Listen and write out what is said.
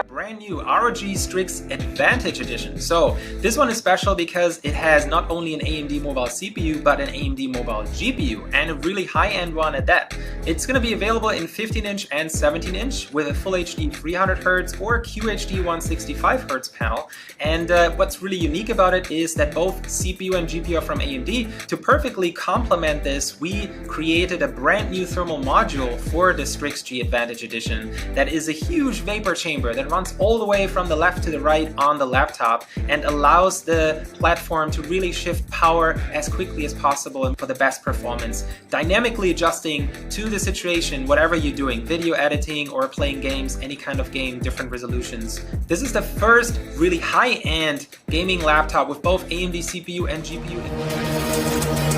Brand new ROG Strix Advantage Edition. So this one is special because it has not only an AMD mobile CPU but an AMD mobile GPU, and a really high-end one at that. It's going to be available in 15-inch and 17-inch with a Full HD 300Hz or QHD 165Hz panel. And what's really unique about it is that both CPU and GPU are from AMD. To perfectly complement this, we created a brand new thermal module for the Strix G Advantage Edition that is a huge vapor chamber that runs all the way from the left to the right on the laptop and allows the platform to really shift power as quickly as possible and for the best performance, dynamically adjusting to the situation, whatever you're doing, video editing or playing games, any kind of game, different resolutions. This is the first really high-end gaming laptop with both AMD CPU and GPU.